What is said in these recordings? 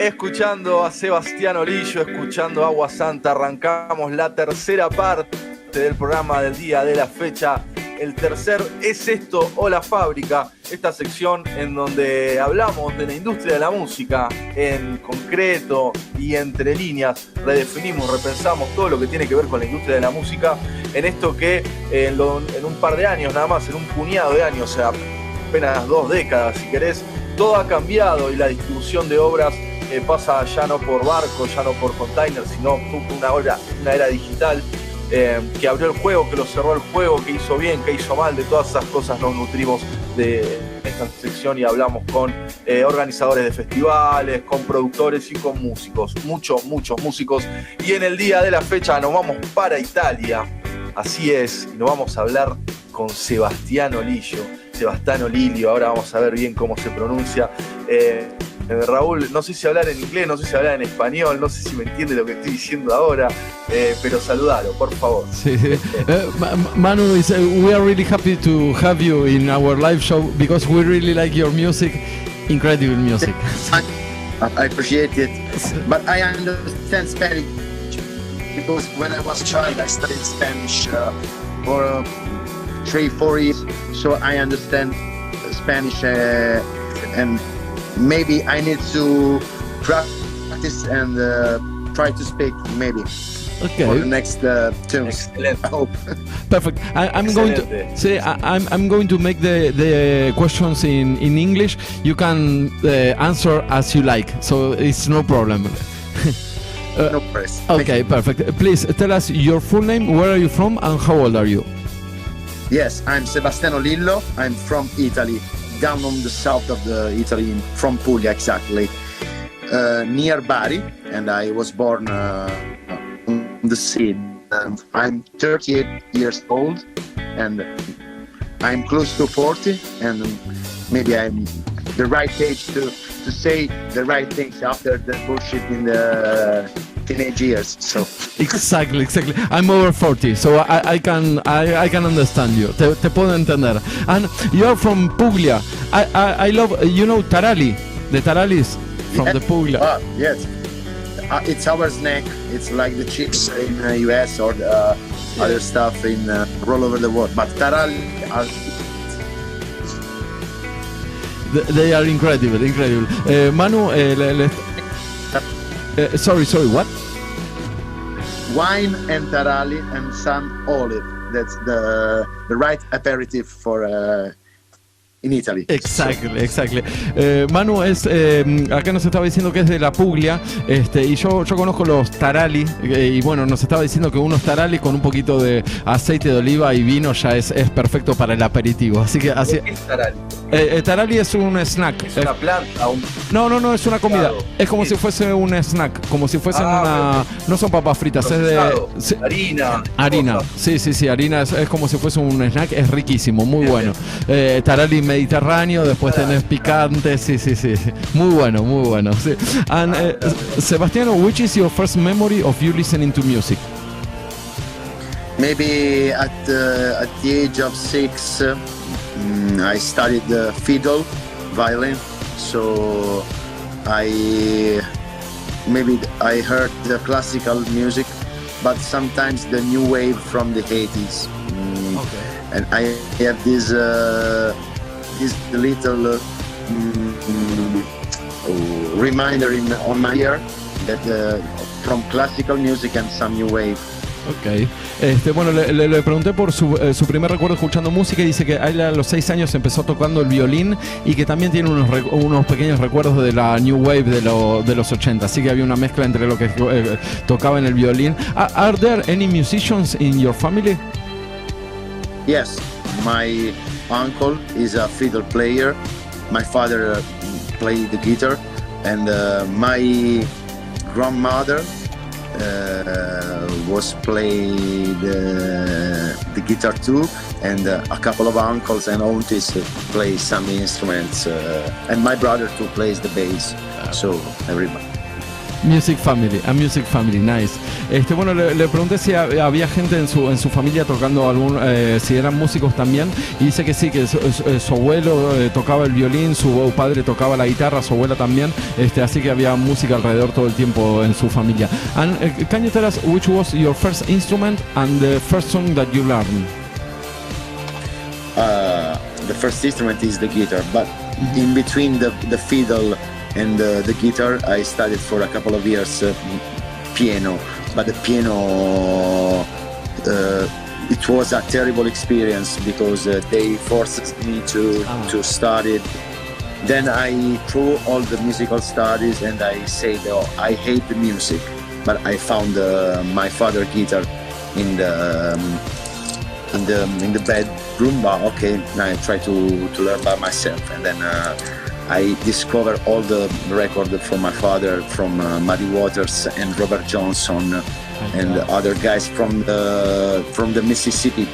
Escuchando a Sebastiano Lillo, escuchando Agua Santa, arrancamos la tercera parte del programa del día de la fecha. El tercer ¿Es esto o la fábrica? Esta sección en donde hablamos de la industria de la música en concreto y entre líneas, redefinimos, repensamos todo lo que tiene que ver con la industria de la música en esto que en un par de años nada más, en un puñado de años, o sea, apenas 2 décadas si querés, todo ha cambiado y la distribución de obras pasa ya no por barco, ya no por container, sino una era digital que abrió el juego, que lo cerró el juego, que hizo bien, que hizo mal. De todas esas cosas nos nutrimos de esta sección y hablamos con organizadores de festivales, con productores y con músicos, muchos músicos. Y en el día de la fecha nos vamos para Italia, así es, y nos vamos a hablar con Sebastiano Lillo, ahora vamos a ver bien cómo se pronuncia. Raúl, no sé si hablar en inglés, no sé si hablar en español, no sé si me entiende lo que estoy diciendo ahora, pero saludalo, por favor. Sí. Manu, we are really happy to have you in our live show because we really like your music, incredible music. I appreciate it, but I understand Spanish because when I was a child I studied Spanish for 3-4 years, so I understand Spanish and maybe I need to practice and try to speak maybe for the next terms. Excellent. I hope. Perfect. I'm going to say I'm going to make the questions in English. You can answer as you like, so it's no problem. No press. Okay, perfect. Please tell us your full name, where are you from, and how old are you? Yes, I'm Sebastiano Lillo. I'm from Italy, down on the south of Italy, from Puglia exactly, near Bari, and I was born on the sea. I'm 38 years old, and I'm close to 40, and maybe I'm the right age to say the right things after the bullshit in the teenage years. So exactly. I'm over 40, so I can understand you. Te puedo entender. And you are from Puglia. I love, Tarali. The Taralis from the Puglia. Yes. It's our snack. It's like the chips in the US or other stuff in all over the world. But Tarali are... They are incredible. Manu, sorry, what? Wine and Tarali and some olive. That's the right aperitif for in Italy. Exactly. Manu es acá nos estaba diciendo que es de la Puglia, y yo conozco los tarali, y bueno, nos estaba diciendo que unos tarali con un poquito de aceite de oliva y vino ya es perfecto para el aperitivo. Así que así. ¿Qué es tarali? Tarali es un snack. ¿Es una planta? No, es una comida. Es como si fuese un snack, como si fuesen no son papas fritas, es de harina. Sí, harina es como si fuese un snack, es riquísimo, muy bueno. Tarali mediterráneo, después tenés picante, sí. Muy bueno, sí. And Sebastiano, which is your first memory of you listening to music? Maybe at the age of 6, I studied fiddle, violin, so I heard the classical music, but sometimes the new wave from the 80s. Okay. And I have this little reminder on my ear that from classical music and some new wave. Ok. Bueno, le pregunté por su primer recuerdo escuchando música y dice que a él a los 6 años empezó tocando el violín y que también tiene unos pequeños recuerdos de la New Wave de los 80. Así que había una mezcla entre lo que tocaba en el violín. Are there any musicians in your family? Yes, my uncle is a fiddle player. My father played the guitar, and my grandmother was played the guitar too, and a couple of uncles and aunties play some instruments, and my brother too plays the bass. So everybody. Music family, nice. Bueno, le pregunté si había gente en su familia tocando si eran músicos también, y dice que sí, que su abuelo tocaba el violín, su padre tocaba la guitarra, su abuela también, así que había música alrededor todo el tiempo en su familia. And can you tell us which was your first instrument and the first song that you learned? The first instrument is the guitar, but in between the fiddle and the guitar, I studied for a couple of years piano. But the piano, it was a terrible experience because they forced me to study. Then I threw all the musical studies and I said, oh, I hate the music. But I found my father's guitar in the bedroom. But okay, I try to learn by myself, and then I discovered all the records from my father, from Muddy Waters and Robert Johnson, and other guys from the Mississippi.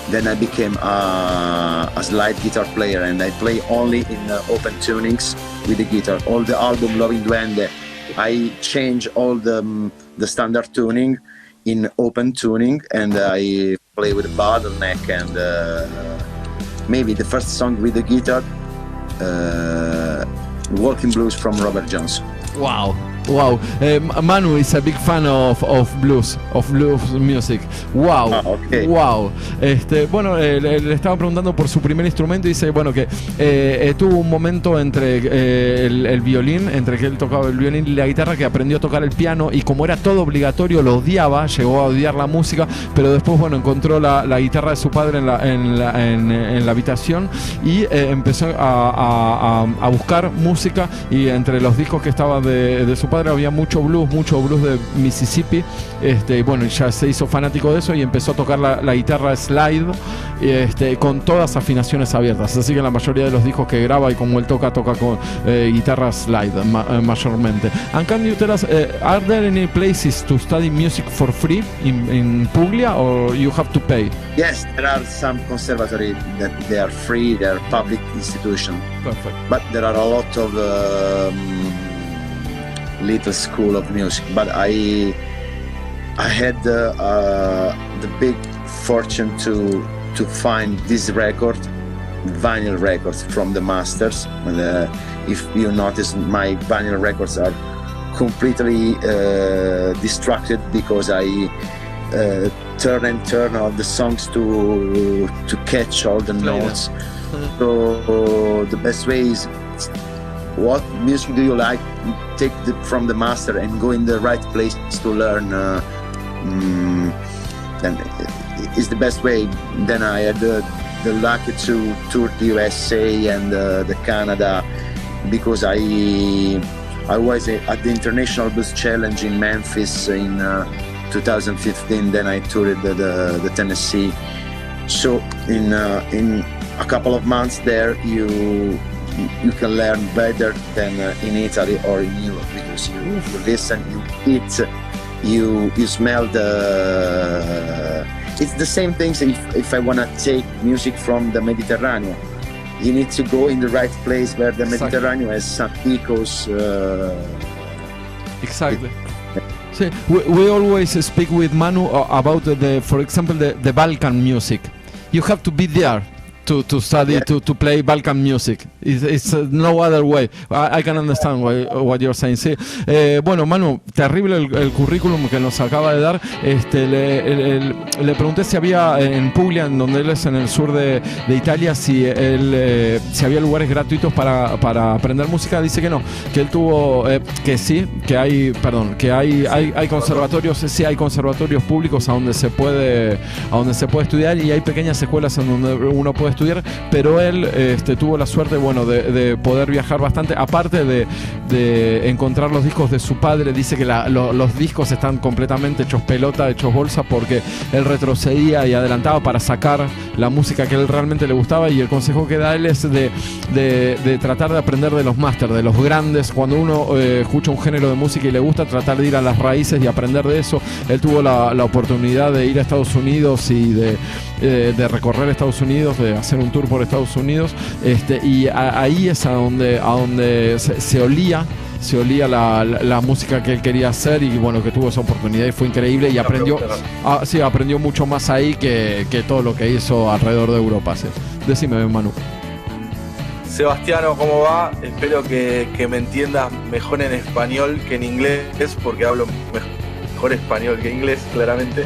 Then I became a slide guitar player, and I play only in open tunings with the guitar. All the album Loving Duende, I change all the standard tuning in open tuning, and I play with a bottleneck, and maybe the first song with the guitar, Walking Blues from Robert Johnson. Wow. Manu is a big fan of blues music. Wow. Okay. Wow. Bueno, le estaba preguntando por su primer instrumento y dice, bueno, que tuvo un momento entre el violín, entre que él tocaba el violín y la guitarra, que aprendió a tocar el piano, y como era todo obligatorio lo odiaba, llegó a odiar la música, pero después, bueno, encontró la guitarra de su padre en la habitación y empezó a buscar música, y entre los discos que estaban de su padre había mucho blues de Mississippi, y bueno, ya se hizo fanático de eso y empezó a tocar la guitarra slide, con todas afinaciones abiertas, así que la mayoría de los discos que graba y como él toca con guitarra slide mayormente. And can you tell us, are there any places to study music for free in Puglia, or you have to pay? Yes, there are some conservatory that they are free, they are public institution. Perfect. But there are a lot of little school of music. But I had the big fortune to find this record, vinyl records from the masters. And, if you notice, my vinyl records are completely distracted because I turn all the songs to catch all the notes. So the best way is, what music do you like? Take from the master and go in the right place to learn. Then it's the best way. Then I had the luck to tour the USA and the Canada, because I was at the International Blues Challenge in Memphis in 2015. Then I toured the Tennessee. So in a couple of months there, you can learn better than in Italy or in Europe, because you listen, you eat, you smell it's the same things. If I want to take music from the Mediterranean, you need to go in the right place where the Mediterranean has some echoes. Exactly. See, we always speak with Manu about for example, the Balkan music. You have to be there to study, to play Balkan music. It's no other way. I can understand what you're saying. Sí. Bueno, Manu, terrible el currículum que nos acaba de dar. Le pregunté si había en Puglia, en donde él es en el sur de Italia, si había lugares gratuitos para aprender música. Dice que no, que él tuvo que sí, que hay conservatorios, sí hay conservatorios públicos a donde se puede estudiar, y hay pequeñas escuelas en donde uno puede estudiar, pero él tuvo la suerte, bueno, de poder viajar bastante, aparte de encontrar los discos de su padre. Dice que los discos están completamente hechos pelota, hechos bolsa, porque él retrocedía y adelantaba para sacar la música que a él realmente le gustaba, y el consejo que da él es de tratar de aprender de los másters, de los grandes. Cuando uno escucha un género de música y le gusta, tratar de ir a las raíces y aprender de eso. Él tuvo la oportunidad de ir a Estados Unidos y de recorrer Estados Unidos, de hacer un tour por Estados Unidos, y ahí es a donde se olía la música que él quería hacer y bueno, que tuvo esa oportunidad y fue increíble y aprendió mucho más ahí que todo lo que hizo alrededor de Europa. ¿Sí? Decime, Manu. Sebastiano, ¿cómo va? Espero que me entiendas mejor en español que en inglés, porque hablo mejor español que inglés, claramente.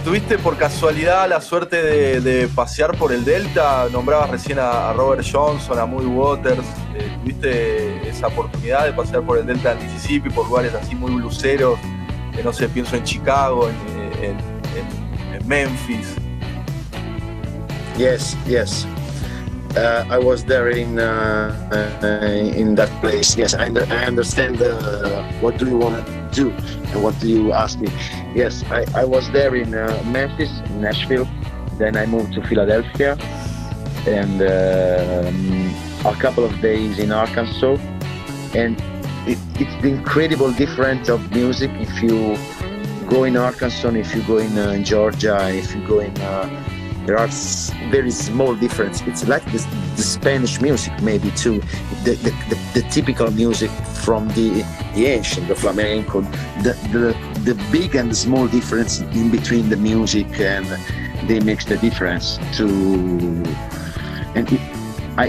¿Tuviste por casualidad la suerte de pasear por el Delta? Nombrabas recién a Robert Johnson, a Muddy Waters. ¿Tuviste esa oportunidad de pasear por el Delta del Mississippi, por lugares así muy bluseros? No sé, pienso en Chicago, en Memphis. Yes. I was there in that place. Yes, I understand what do you want to do and what do you ask me. Yes, I was there in Memphis, Nashville. Then I moved to Philadelphia and a couple of days in Arkansas. And it's the incredible difference of music if you go in Arkansas, if you go in Georgia, if you go in... there are very small difference. It's like the Spanish music, maybe too. The typical music from the ancient, the flamenco. The big and the small difference in between the music, and they makes the difference too. And if a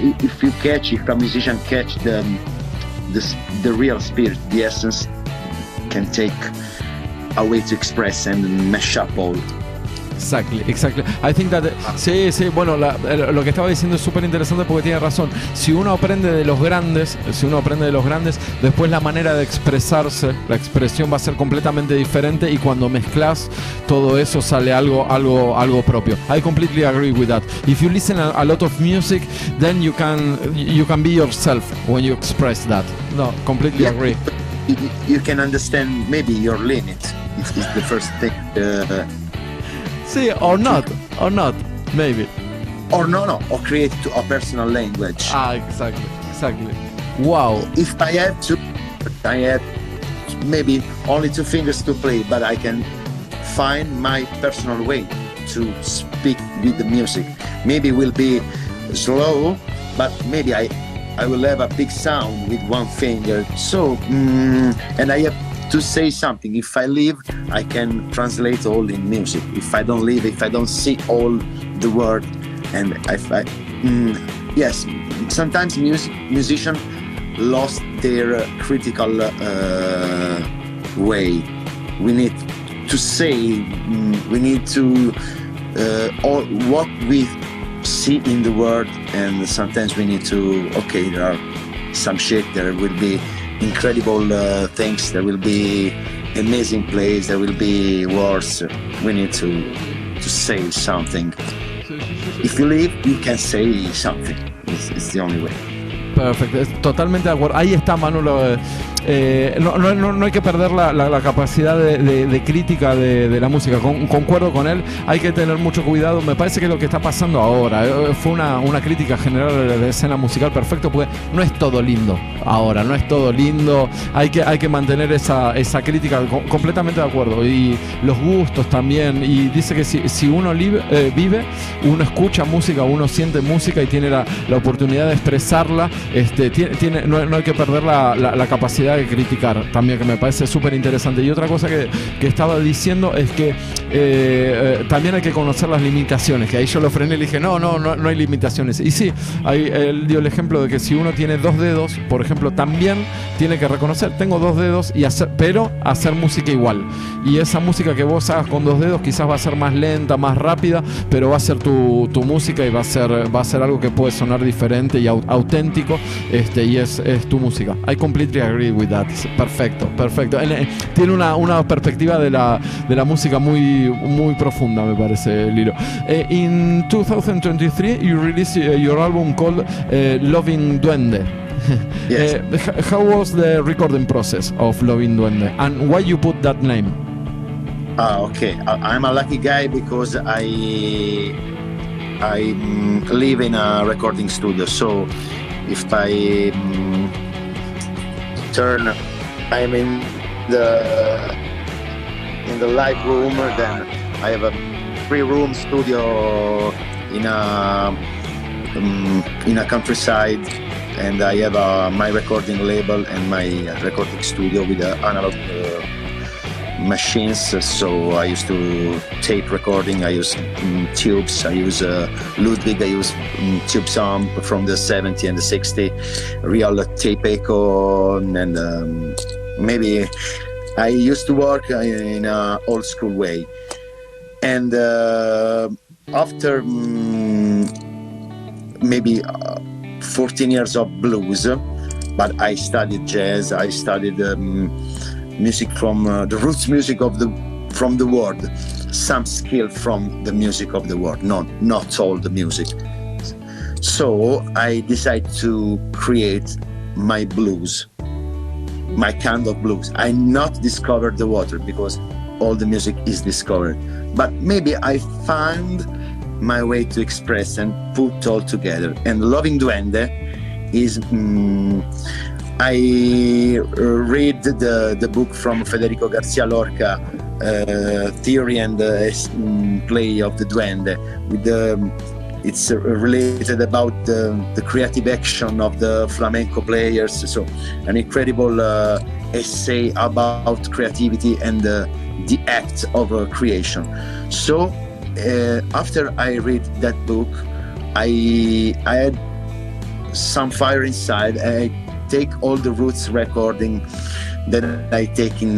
musician catch the real spirit, the essence, can take a way to express and mash up all. Exactly. I think that sí, bueno, lo que estaba diciendo es súper interesante porque tiene razón. Si uno aprende de los grandes, después la manera de expresarse, la expresión va a ser completamente diferente y cuando mezclas todo eso sale algo propio. I completely agree with that. If you listen a lot of music, then you can be yourself when you express that. No, completely agree. You can understand maybe your limit. It's the first thing. Sí, or not, maybe. Or no, or create a personal language. Exactly. Wow. If I have maybe only 2 fingers to play, but I can find my personal way to speak with the music. Maybe it will be slow, but maybe I will have a big sound with 1 finger. So, and I have to say something. If I leave, I can translate all in music. If I don't leave, if I don't see all the word, and yes, sometimes musicians lost their critical way. We need to say, we need to all what we see in the word, and sometimes we need to. Okay, there are some shit. There will be incredible things. There will be amazing plays. There will be words. We need to say something. If you leave, you can say something. It's the only way. Perfecto, totalmente de acuerdo. Ahí está, Manu. No hay que perder la capacidad de crítica de la música. Concuerdo con él. Hay que tener mucho cuidado. Me parece que lo que está pasando ahora fue una crítica general de la escena musical. Perfecto, porque no es todo lindo ahora. No es todo lindo. Hay que mantener esa crítica. Completamente de acuerdo. Y los gustos también. Y dice que si uno vive, uno escucha música, uno siente música y tiene la oportunidad de expresarla. No hay que perder la capacidad de criticar también, que me parece súper interesante. Y otra cosa que estaba diciendo es que también hay que conocer las limitaciones, que ahí yo lo frené y le dije no hay limitaciones. Y sí, él dio el ejemplo de que si uno tiene 2 dedos, por ejemplo, también tiene que reconocer, tengo 2 dedos, pero hacer música igual. Y esa música que vos hagas con 2 dedos quizás va a ser más lenta, más rápida, pero va a ser tu música y va a ser algo que puede sonar diferente y auténtico, y es tu música. I completely agree with that. Perfecto. Tiene una perspectiva de la música muy profunda, me parece, Lillo. In 2023 you released your album called Loving Duende. Yes. How was the recording process of Loving Duende, and why you put that name? Okay, I'm a lucky guy because I live in a recording studio, so if I I'm in the live room, then I have a 3-room studio in a countryside, and I have my recording label and my recording studio with analog machines. So I used to tape recording. I use tubes. I use Ludwig. I use tube sound from the 70 and the 60, real tape echo, and maybe I used to work in an old school way. And after maybe 14 years of blues, but I studied jazz. I studied music from the roots music from the world, some skill from the music of the world, not all the music. So I decided to create my blues, my kind of blues. I not discovered the water because all the music is discovered, but maybe I found my way to express and put all together. And Loving Duende is I read the book from Federico Garcia Lorca, Theory and Play of the Duende. It's related about the creative action of the flamenco players. So an incredible essay about creativity and the act of creation. So after I read that book, I had some fire inside. I take all the roots recording that I take in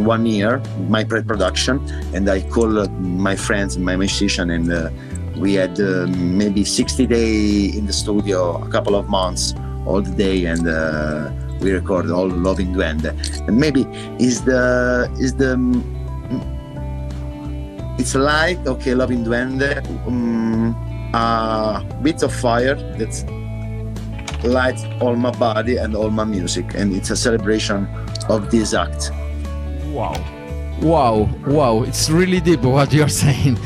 1 year, my pre-production, and I call my friends, my musician, and we had maybe 60 days in the studio, a couple of months, all the day, and we record all Loving Duende. And maybe it's like, okay, Loving Duende, a bit of fire that's lights all my body and all my music, and it's a celebration of this act. Wow, it's really deep what you're saying.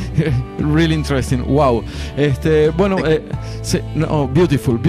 Really interesting. Wow. Bueno, sí, no, beautiful.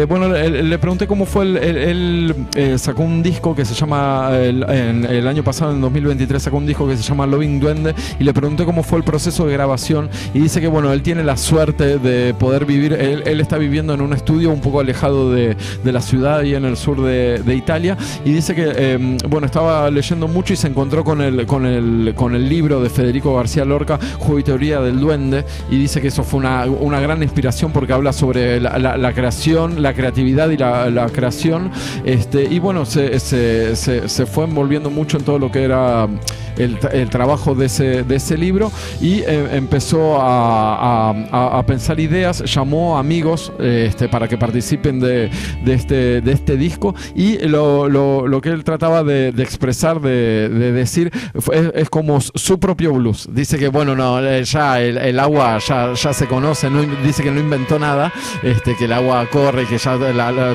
Bueno, le pregunté cómo fue él sacó un disco que se llama el año pasado, en 2023 sacó un disco que se llama Loving Duende, y le pregunté cómo fue el proceso de grabación, y dice que bueno, él tiene la suerte de poder vivir, él está viviendo en un estudio un poco alejado de la ciudad y en el sur de Italia, y dice que bueno, estaba leyendo mucho y se encontró con el libro de Federico García Lorca, Juego y Teoría del Duende, y dice que eso fue una gran inspiración porque habla sobre la creación, la creatividad y la creación, y bueno, se fue envolviendo mucho en todo lo que era el trabajo de ese libro, y empezó a pensar ideas, llamó a amigos para que participen de este disco, y lo que él trataba de expresar, de decir, es como su propio blues. Dice que bueno, no, ya el agua ya se conoce, no, dice que no inventó nada, que el agua corre, que ya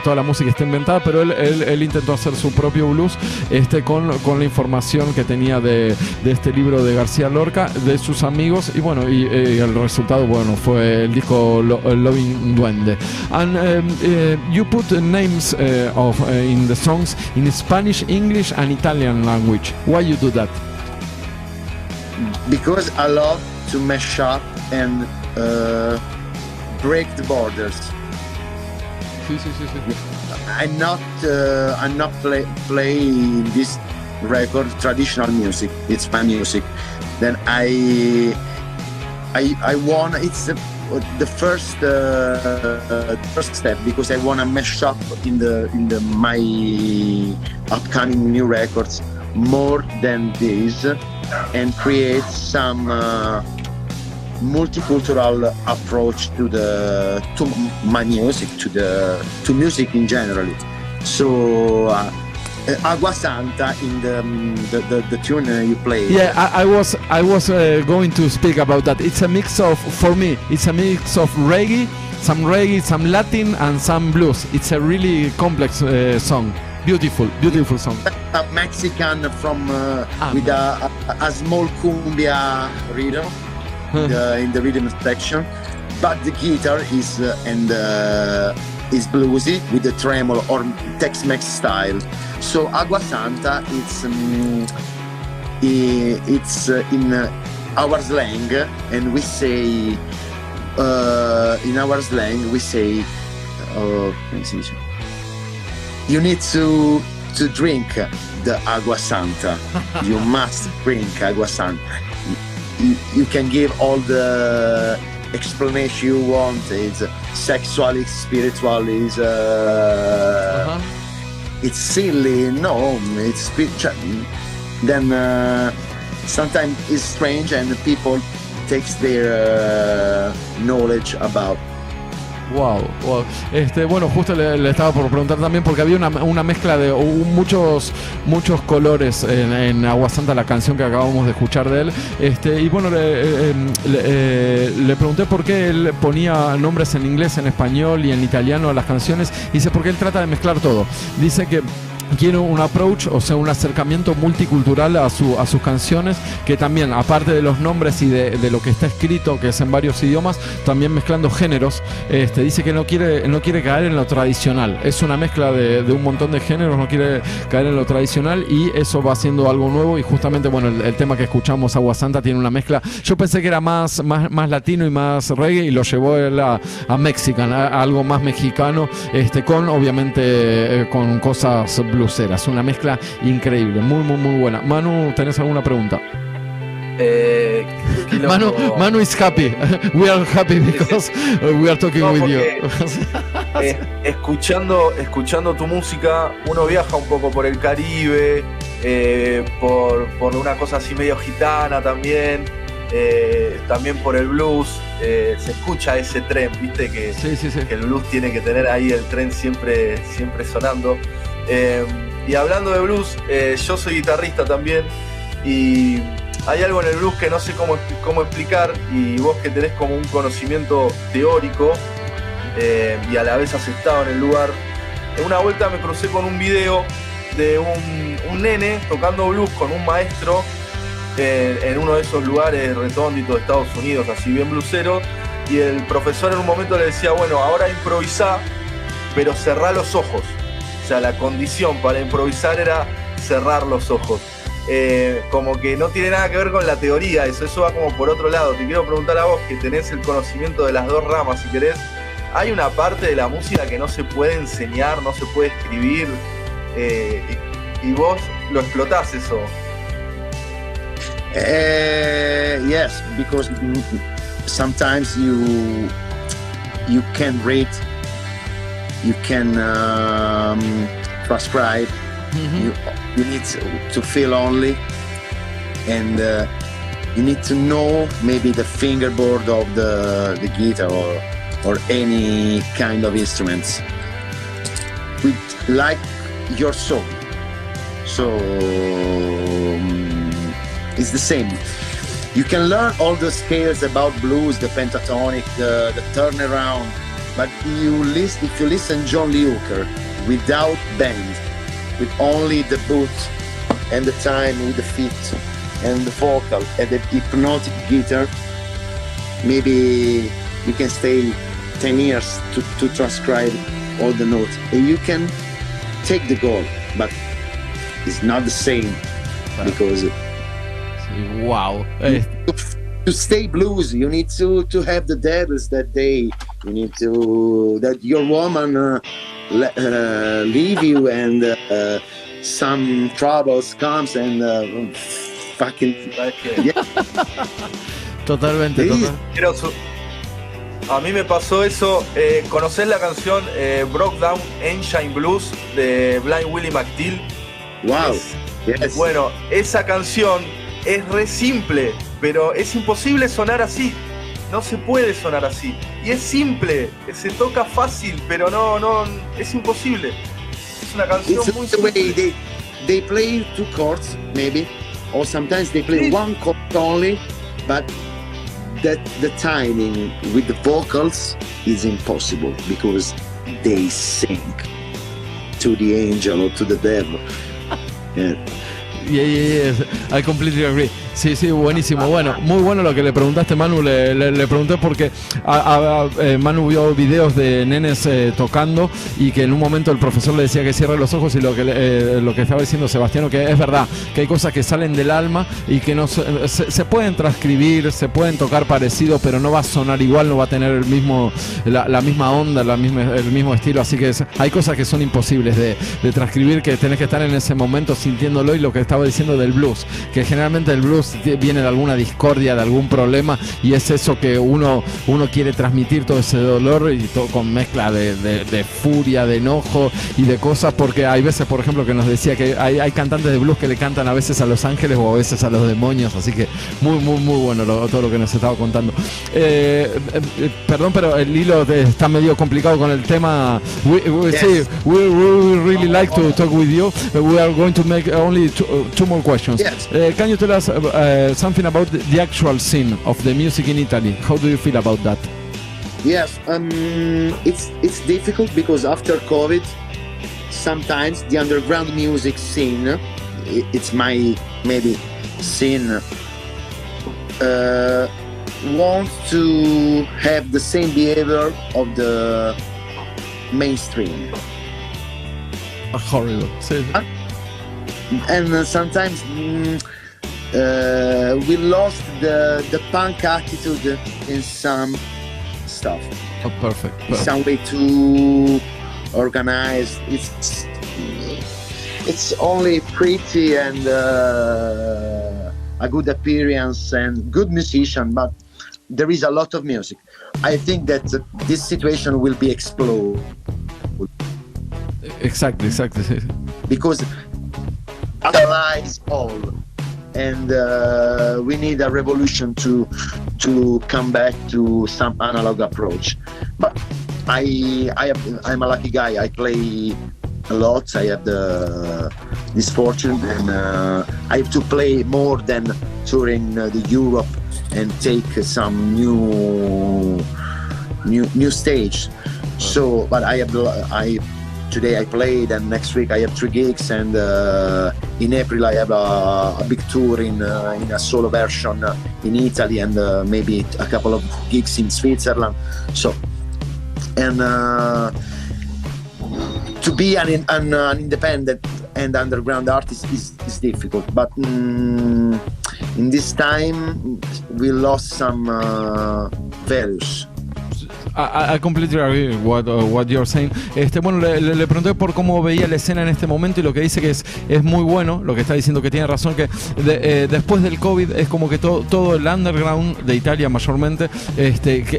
toda la música está inventada, pero él intentó hacer su propio blues con la información que tenía de este libro de García Lorca, de sus amigos, y bueno, y el resultado, bueno, fue el disco Loving Duende. And you put names in the songs in Spanish, English and Italian language. Why you do that? Because I love to mash up and break the borders. Sí. I'm not playing this record traditional music. It's my music. Then I want, it's the first step, because I want to mash up in my upcoming new records more than this, and create some multicultural approach to my music, to music in general. So Agua Santa in the tune you play. Yeah, I was going to speak about that. It's a mix of, for me, it's a mix of reggae, some Latin and some blues. It's a really complex song. Beautiful song. A Mexican from with a small cumbia rhythm in the rhythm section, but the guitar is is bluesy with the tremolo or Tex-Mex style. So Agua Santa, it's in our slang, and we say in our slang we say You need to drink the agua santa. You must drink agua santa. You can give all the explanation you want. It's sexual, it's spiritual, it's silly. No, it's spiritual. Then sometimes it's strange, and people takes their knowledge about. Wow. Bueno, justo le estaba por preguntar también porque había una mezcla de muchos colores en Agua Santa, la canción que acabamos de escuchar de él. Y bueno, le pregunté por qué él ponía nombres en inglés, en español y en italiano a las canciones. Dice porque él trata de mezclar todo. Dice que quiere un approach, o sea, un acercamiento multicultural a sus canciones, que también, aparte de los nombres y de lo que está escrito, que es en varios idiomas, también mezclando géneros. Dice que no quiere caer en lo tradicional. Es una mezcla de un montón de géneros, no quiere caer en lo tradicional, y eso va haciendo algo nuevo. Y justamente, bueno, el tema que escuchamos, Agua Santa, tiene una mezcla. Yo pensé que era más latino y más reggae, y lo llevó él a mexican, a algo más mexicano, con, obviamente, con cosas bluseras. Una mezcla increíble, muy, muy, muy buena. Manu, ¿tenés alguna pregunta? Manu is happy. We are happy because we are talking with you. Escuchando tu música, uno viaja un poco por el Caribe, por una cosa así medio gitana también, también por el blues. Se escucha ese tren, viste que, sí. que el blues tiene que tener ahí el tren siempre sonando. Y hablando de blues, yo soy guitarrista también, y hay algo en el blues que no sé cómo explicar, y vos que tenés como un conocimiento teórico y a la vez has estado en el lugar. En una vuelta me crucé con un video de un nene tocando blues con un maestro en uno de esos lugares recónditos de Estados Unidos, así bien bluesero, y el profesor en un momento le decía, bueno, ahora improvisá, pero cerrá los ojos. O sea, la condición para improvisar era cerrar los ojos. Como que no tiene nada que ver con la teoría, eso va como por otro lado. Te quiero preguntar a vos, que tenés el conocimiento de las dos ramas, si querés. Hay una parte de la música que no se puede enseñar, no se puede escribir, y vos lo explotás eso. Yes, because sometimes you can read, you can transcribe. You need to feel only, and you need to know maybe the fingerboard of the guitar or any kind of instruments with like your soul. So it's the same. You can learn all the scales about blues, the pentatonic, the turnaround, but if you listen John Lee Hooker without band, with only the boot and the time with the feet and the vocal and the hypnotic guitar, maybe you can stay 10 years to transcribe all the notes, and you can take the goal, but it's not the same. Because wow, to stay blues, you need to have the devils that day. You need to that your woman leave you, and some troubles comes, and fucking yeah. Totalmente. A mí me pasó eso. ¿Conocés la canción Broke Down Engine Blues de Blind Willie McTeal? Wow. Yes. Bueno, esa canción es re simple, pero es imposible sonar así. No se puede sonar así. Y es simple, se toca fácil, pero no, es imposible. Es una canción muy simple. They play two chords, maybe, or sometimes they play one chord only, but the timing with the vocals is impossible because they sing to the angel or to the devil. Yeah. I completely agree. Sí, buenísimo. Bueno, muy bueno lo que le preguntaste, Manu. Le pregunté porque Manu vio videos de nenes tocando y que en un momento el profesor le decía que cierre los ojos y lo que estaba diciendo Sebastiano, que es verdad, que hay cosas que salen del alma y que no se pueden transcribir, se pueden tocar parecido, pero no va a sonar igual, no va a tener la misma onda, el mismo estilo. Así que hay cosas que son imposibles de transcribir, que tenés que estar en ese momento sintiéndolo. Y lo que estaba diciendo del blues, que generalmente el blues viene de alguna discordia, de algún problema, y es eso que uno quiere transmitir, todo ese dolor, y todo con mezcla de furia, de enojo y de cosas, porque hay veces, por ejemplo, que nos decía que hay cantantes de blues que le cantan a veces a los ángeles o a veces a los demonios, así que muy bueno todo lo que nos estaba contando. Perdón, pero el hilo está medio complicado con el tema. We really like to talk with you. We are going to make only two more questions. Yes. Can you tell us something about the actual scene of the music in Italy? How do you feel about that? Yes, it's difficult because after COVID, sometimes the underground music scene, it's my maybe scene, wants to have the same behavior of the mainstream. Horrible. And sometimes we lost the punk attitude in some stuff. Oh, perfect. Some way to organize. It's only pretty and a good appearance and good musician, but there is a lot of music. I think that this situation will be explode. Exactly. Because analyze all, and we need a revolution to come back to some analog approach. But I'm a lucky guy. I play a lot. I have this fortune, and I have to play more than touring the Europe and take some new stage. So, but today I played, and next week I have 3 gigs, and in April I have a big tour in a solo version in Italy, and maybe a couple of gigs in Switzerland. So, and to be an independent and underground artist is difficult, but in this time we lost some values. I completely agree with what you're saying. Bueno, le pregunté por cómo veía la escena en este momento, y lo que dice que es muy bueno, lo que está diciendo, que tiene razón, que después del COVID es como que todo el underground de Italia mayormente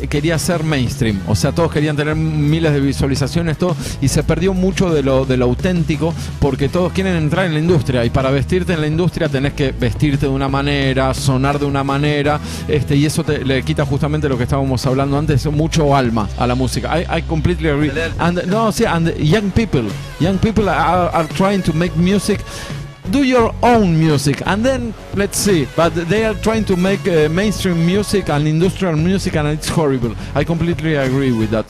quería ser mainstream, o sea, todos querían tener miles de visualizaciones, todo, y se perdió mucho de lo auténtico, porque todos quieren entrar en la industria, y para vestirte en la industria tenés que vestirte de una manera, sonar de una manera, y eso le quita justamente lo que estábamos hablando antes, mucho alma a la música. I completely agree. And young people are trying to make music. Do your own music, and then let's see. But they are trying to make mainstream music and industrial music, and it's horrible. I completely agree with that.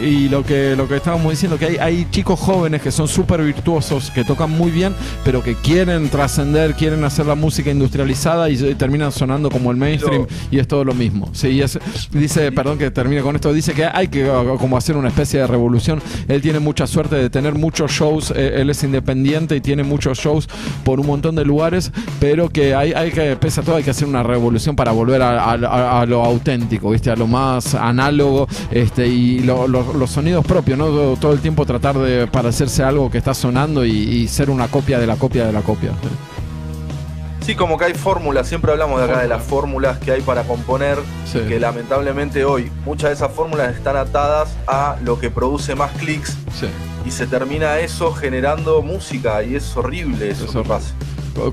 Y lo que estábamos diciendo, que hay chicos jóvenes que son súper virtuosos, que tocan muy bien, pero que quieren trascender, quieren hacer la música industrializada y terminan sonando como el mainstream, y es todo lo mismo. Sí, dice, perdón que termine con esto, dice que hay que como hacer una especie de revolución. Él tiene mucha suerte de tener muchos shows, él es independiente y tiene muchos shows por un montón de lugares, pero que hay que, pese a todo, hay que hacer una revolución para volver a lo auténtico, ¿viste? A lo más análogo, y los sonidos propios, ¿no? Todo el tiempo tratar de parecerse a algo que está sonando y ser una copia de la copia de la copia. Sí, como que hay fórmulas, siempre hablamos de acá de las fórmulas que hay para componer, sí, que lamentablemente hoy muchas de esas fórmulas están atadas a lo que produce más clics, sí, y se termina eso generando música, y es horrible eso que pasa.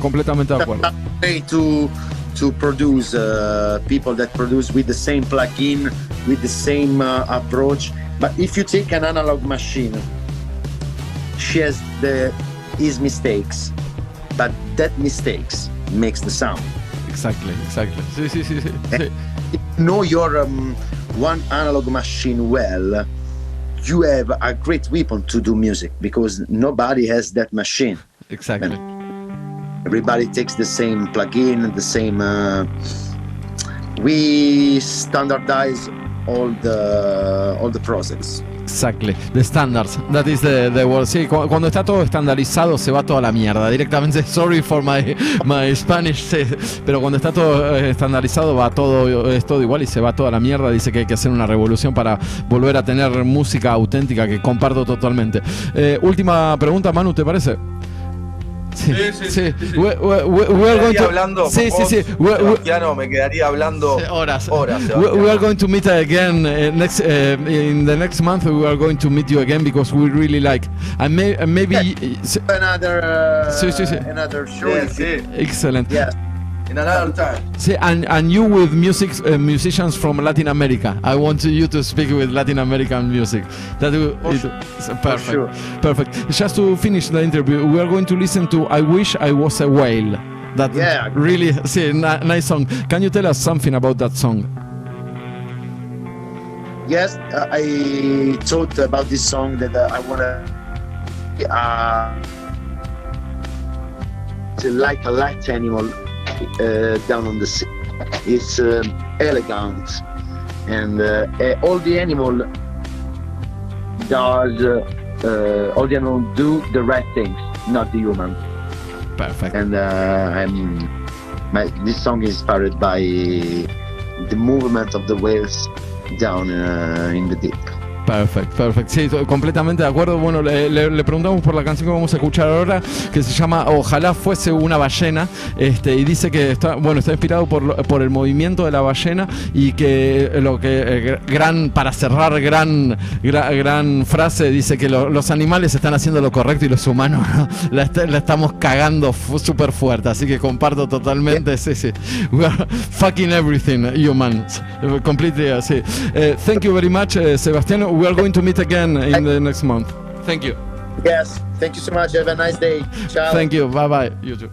Completamente de acuerdo. To produce people that produce with the same plugin, with the same approach, but if you take an analog machine, she has his mistakes, but that mistakes makes the sound. Exactly. Sí. If you know your one analog machine well, you have a great weapon to do music, because nobody has that machine. Exactly. everybody takes the same plugin, the same. We standardize all the process. Exactly, the standards. That is the word. Sí, cuando está todo estandarizado se va toda la mierda. Directamente, sorry for my Spanish, sí. Pero cuando está todo estandarizado es todo igual y se va toda la mierda. Dice que hay que hacer una revolución para volver a tener música auténtica, que comparto totalmente. Última pregunta, Manu, ¿te parece? Sí. We are going to hablando. Sí. Sebastiano, me quedaría hablando horas. We are going to meet again next in the next month. We are going to meet you again because we really like. And maybe another show. Excellent. Yeah. In another time. See, and you with musicians from Latin America. I want you to speak with Latin American music. That is perfect. Sure. Perfect. Just to finish the interview, we are going to listen to "I Wish I Was a Whale." That really, nice song. Can you tell us something about that song? Yes, I thought about this song that I wanna like a light animal. Down on the sea. It's elegant, and all the animal do the right things, not the human. Perfect. And this song is inspired by the movement of the whales down in the deep. Perfecto. Sí, completamente de acuerdo. Bueno, le preguntamos por la canción que vamos a escuchar ahora, que se llama Ojalá fuese una ballena, y dice que está inspirado por el movimiento de la ballena y que para cerrar gran frase, dice que los animales están haciendo lo correcto y los humanos la estamos cagando súper fuerte, así que comparto totalmente. Sí. We are fucking everything, humans. Completely, sí. Thank you very much, Sebastiano. We are going to meet again in the next month. Thank you. Yes, thank you so much. Have a nice day. Ciao. Thank you. Bye bye. You too.